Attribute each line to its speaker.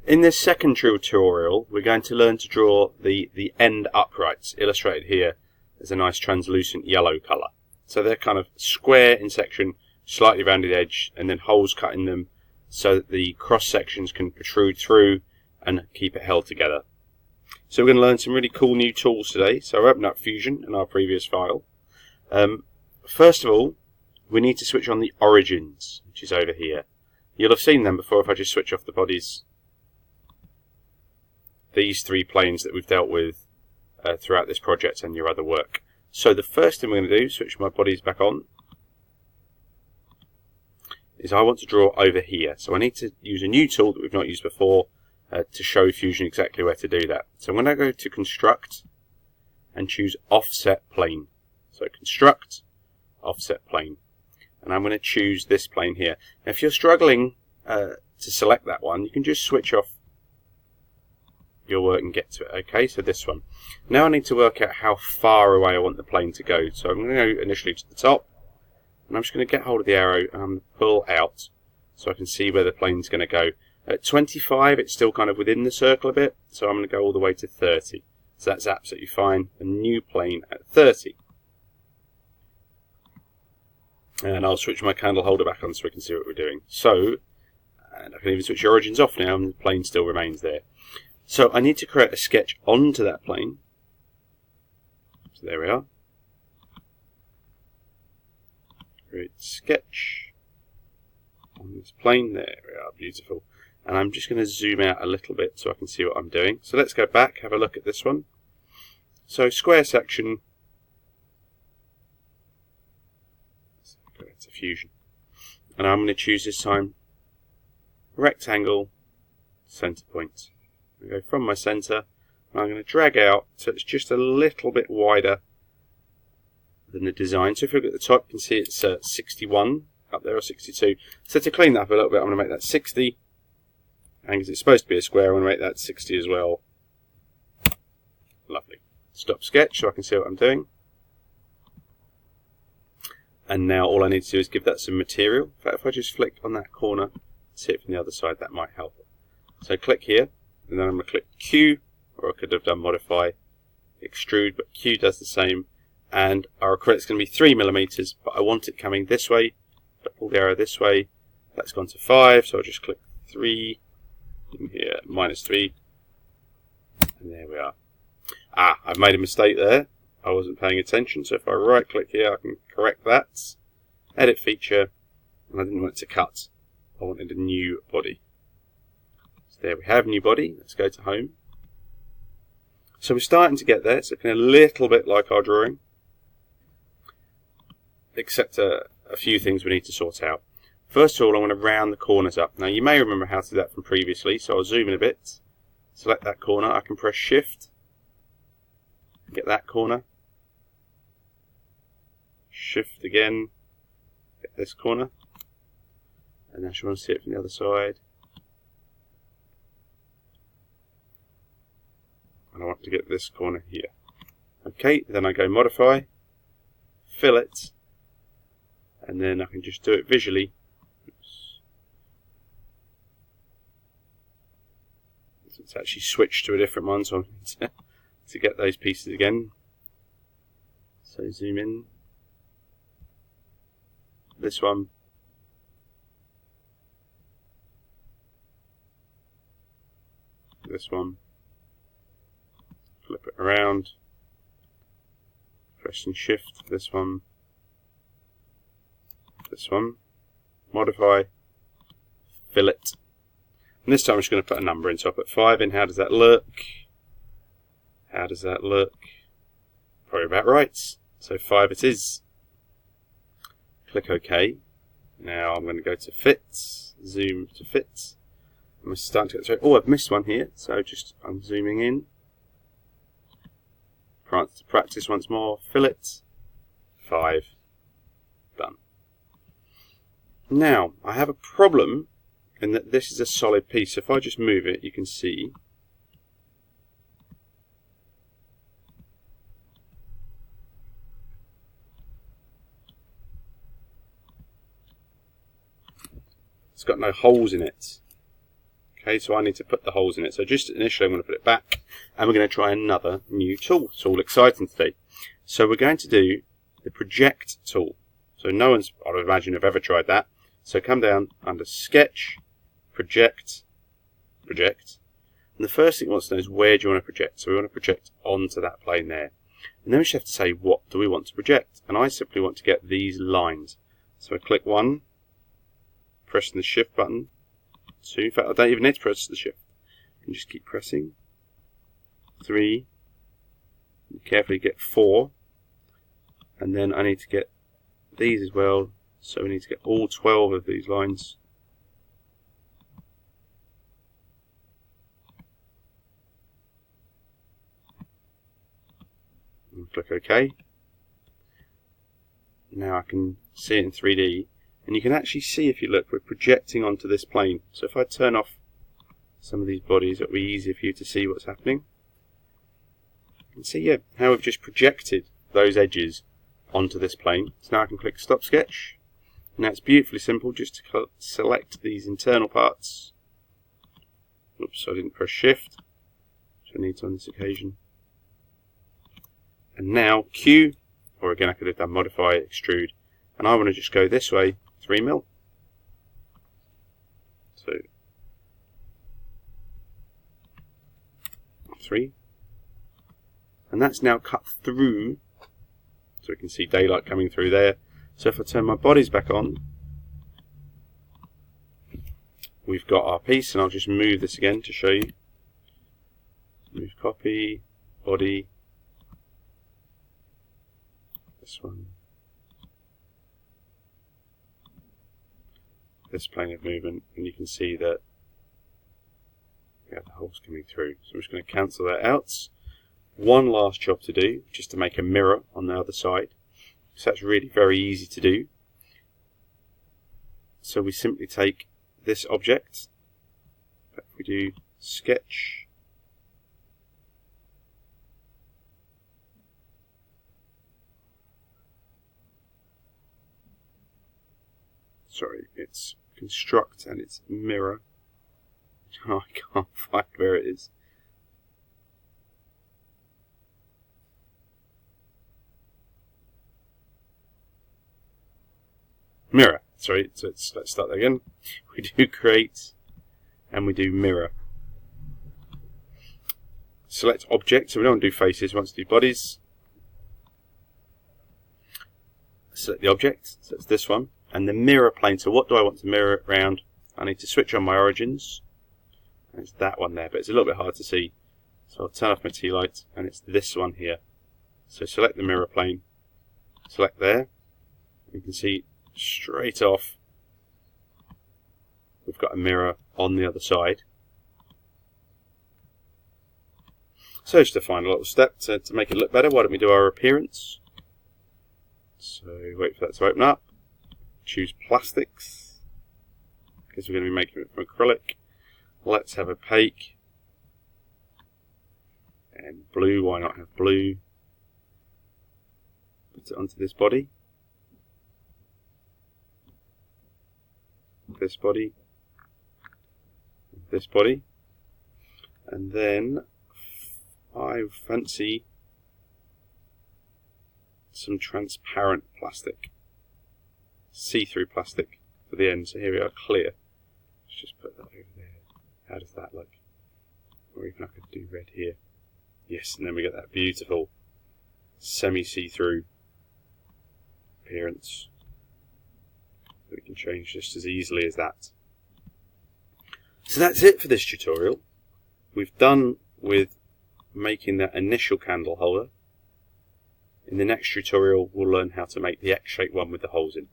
Speaker 1: In this second tutorial, we're going to learn to draw the end uprights, illustrated here as a nice translucent yellow colour. So they're kind of square in section, slightly rounded edge, and then holes cut in them so that the cross sections can protrude through and keep it held together. So we're going to learn some really cool new tools today. So I'll open up Fusion in our previous file. First of all, we need to switch on the origins, which is over here. You'll have seen them before if I just switch off the bodies. These three planes that we've dealt with throughout this project and your other work. So the first thing we're going to do, switch my bodies back on, is I want to draw over here. So I need to use a new tool that we've not used before to show Fusion exactly where to do that. So I'm going to go to Construct and choose Offset Plane. So Construct, Offset Plane. And I'm going to choose this plane here. Now if you're struggling to select that one, you can just switch off your work and get to it. Okay, so this one. Now I need to work out how far away I want the plane to go. So I'm going to go initially to the top, and I'm just going to get hold of the arrow and I'm going to pull out so I can see where the plane's going to go. At 25, it's still kind of within the circle a bit, so I'm going to go all the way to 30. So that's absolutely fine. A new plane at 30. And I'll switch my candle holder back on so we can see what we're doing. So, and I can even switch the origins off now and the plane still remains there. So I need to create a sketch onto that plane. So there we are. Create sketch on this plane. There we are, beautiful. And I'm just going to zoom out a little bit so I can see what I'm doing. So let's go back, have a look at this one. So square section. Let's go to Fusion. And I'm going to choose this time rectangle, center point. I go from my centre, and I'm going to drag out so it's just a little bit wider than the design. So if you look at the top, you can see it's 61 up there, or 62. So to clean that up a little bit, I'm going to make that 60. And because it's supposed to be a square, I'm going to make that 60 as well. Lovely. Stop sketch so I can see what I'm doing. And now all I need to do is give that some material. In fact, if I just flick on that corner, see it from the other side, that might help. So click here. And then I'm going to click Q, or I could have done Modify, Extrude, but Q does the same. And our acrylic's going to be 3mm, but I want it coming this way. So pull the arrow this way. That's gone to 5, so I'll just click 3, in here, -3. And there we are. Ah, I've made a mistake there. I wasn't paying attention, so if I right click here, I can correct that. Edit feature, and I didn't want it to cut. I wanted a new body. There we have, new body. Let's go to home. So we're starting to get there. It's looking a little bit like our drawing, except a few things we need to sort out. First of all, I want to round the corners up. Now you may remember how to do that from previously, so I'll zoom in a bit, select that corner. I can press Shift, get that corner, Shift again, get this corner, and now you want to see it from the other side. And I want to get this corner here. Okay, then I go Modify, Fillet, and then I can just do it visually. Oops. It's actually switched to a different one, so I need to get those pieces again. So zoom in. This one. This one. Flip it around, press and Shift, this one, Modify, Fillet. And this time I'm just going to put a number in, so I'll put 5 in. How does that look? How does that look? Probably about right. So 5 it is. Click OK. Now I'm going to go to Fit, zoom to Fit. I'm starting to get through. Oh, I've missed one here, so I'm zooming in. Practice once more, fillet, 5, done. Now, I have a problem in that this is a solid piece. If I just move it, you can see it's got no holes in it. Okay, so I need to put the holes in it. So just initially I'm going to put it back, and we're going to try another new tool. It's all exciting today. So we're going to do the project tool. So no one's, I would imagine, have ever tried that. So come down under Sketch, Project, Project. And the first thing it wants to know is where do you want to project? So we want to project onto that plane there. And then we should have to say what do we want to project. And I simply want to get these lines. So I click 1, pressing the Shift button. 2, in fact I don't even need to press the Shift. I can just keep pressing. 3, carefully get 4. And then I need to get these as well. So we need to get all 12 of these lines. And click OK. Now I can see it in 3D. And you can actually see, if you look, we're projecting onto this plane. So if I turn off some of these bodies, it'll be easier for you to see what's happening. You can see, yeah, how we've just projected those edges onto this plane. So now I can click Stop Sketch. Now it's beautifully simple, just to select these internal parts. Oops, I didn't press Shift, which I need to on this occasion. And now Q, or again I could have done Modify, Extrude, and I want to just go this way, 3mm. So 3, and that's now cut through, so we can see daylight coming through there. So if I turn my bodies back on, we've got our piece, and I'll just move this again to show you. Move copy, body, this one, this plane of movement, and you can see that we have the holes coming through. So I'm just going to cancel that out. One last job to do, just to make a mirror on the other side. So that's really very easy to do. So we simply take this object, if we do Sketch, sorry, it's Construct and it's Mirror. Oh, I can't find where it is. Mirror, sorry, so let's start that again. We do Create and we do Mirror. Select Object, so we don't want to do faces, we want to do bodies. Select the object, so it's this one, and the mirror plane. So what do I want to mirror it around? I need to switch on my origins, and it's that one there, but it's a little bit hard to see. So I'll turn off my teelight, and it's this one here. So select the mirror plane, select there, you can see straight off we've got a mirror on the other side. So just a final little step to make it look better, why don't we do our appearance? So wait for that to open up, choose plastics, because we're going to be making it from acrylic. Let's have opaque, and blue, why not have blue? Put it onto this body. This body, this body, and then I fancy some transparent plastic, see-through plastic for the end. So here we are, clear. Let's just put that over there. How does that look? Or even I could do red here. Yes, and then we get that beautiful semi-see-through appearance. We can change just as easily as that. So that's it for this tutorial. We've done with making that initial candle holder. In the next tutorial we'll learn how to make the X-shaped one with the holes in.